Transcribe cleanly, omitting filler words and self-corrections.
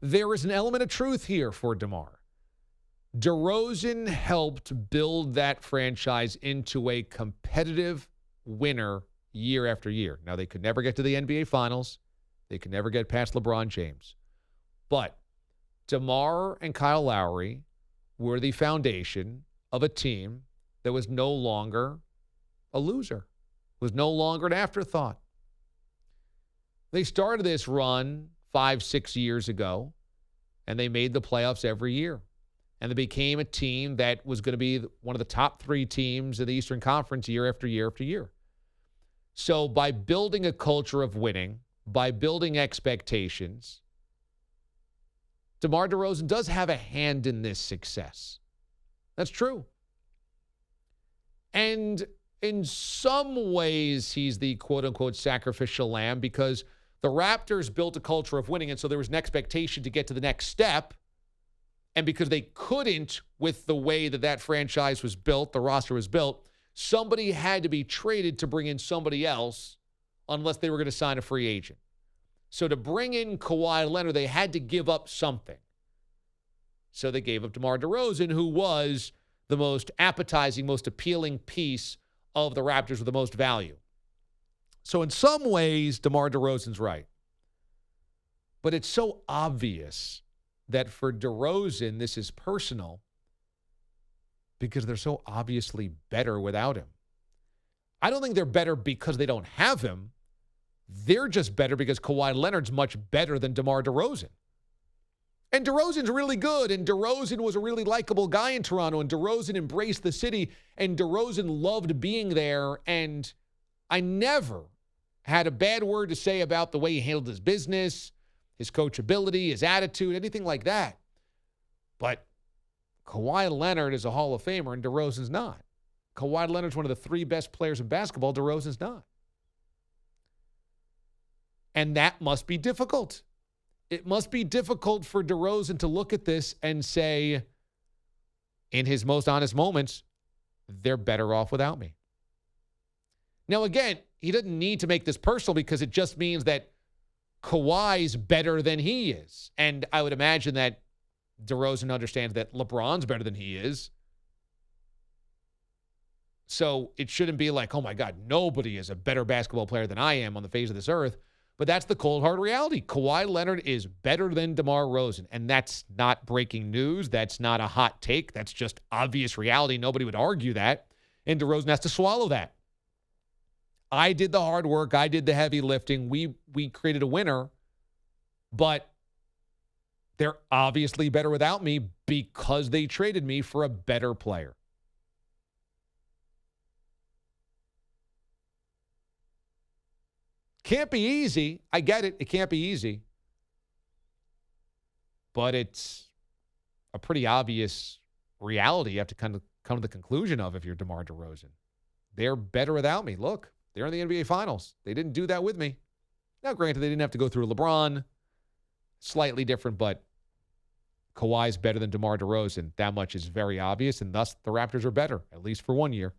there is an element of truth here for DeMar. DeRozan helped build that franchise into a competitive winner year after year. Now, they could never get to the NBA Finals. They could never get past LeBron James. But DeMar and Kyle Lowry were the foundation of a team that was no longer a loser, was no longer an afterthought. They started this run 5-6 years ago, and they made the playoffs every year. And they became a team that was going to be one of the top 3 teams in the Eastern Conference year after year after year. So by building a culture of winning, by building expectations, DeMar DeRozan does have a hand in this success. That's true. And in some ways, he's the quote-unquote sacrificial lamb because the Raptors built a culture of winning, and so there was an expectation to get to the next step. And because they couldn't with the way that franchise was built, the roster was built, somebody had to be traded to bring in somebody else unless they were going to sign a free agent. So to bring in Kawhi Leonard, they had to give up something. So they gave up DeMar DeRozan, who was the most appetizing, most appealing piece of the Raptors with the most value. So in some ways, DeMar DeRozan's right. But it's so obvious that for DeRozan, this is personal because they're so obviously better without him. I don't think they're better because they don't have him. They're just better because Kawhi Leonard's much better than DeMar DeRozan. And DeRozan's really good, and DeRozan was a really likable guy in Toronto, and DeRozan embraced the city, and DeRozan loved being there, and I never had a bad word to say about the way he handled his business, his coachability, his attitude, anything like that. But Kawhi Leonard is a Hall of Famer, and DeRozan's not. Kawhi Leonard's one of the 3 best players in basketball. DeRozan's not. And that must be difficult. It must be difficult for DeRozan to look at this and say, in his most honest moments, they're better off without me. Now, again, he doesn't need to make this personal because it just means that Kawhi's better than he is. And I would imagine that DeRozan understands that LeBron's better than he is. So it shouldn't be like, oh my God, nobody is a better basketball player than I am on the face of this earth. But that's the cold, hard reality. Kawhi Leonard is better than DeMar DeRozan. And that's not breaking news. That's not a hot take. That's just obvious reality. Nobody would argue that. And DeRozan has to swallow that. I did the hard work. I did the heavy lifting. We created a winner. But they're obviously better without me because they traded me for a better player. Can't be easy. I get it. It can't be easy. But it's a pretty obvious reality you have to kind of come to the conclusion of if you're DeMar DeRozan. They're better without me. Look, they're in the NBA Finals. They didn't do that with me. Now, granted, they didn't have to go through LeBron. Slightly different, but Kawhi's better than DeMar DeRozan. That much is very obvious, and thus the Raptors are better, at least for 1 year.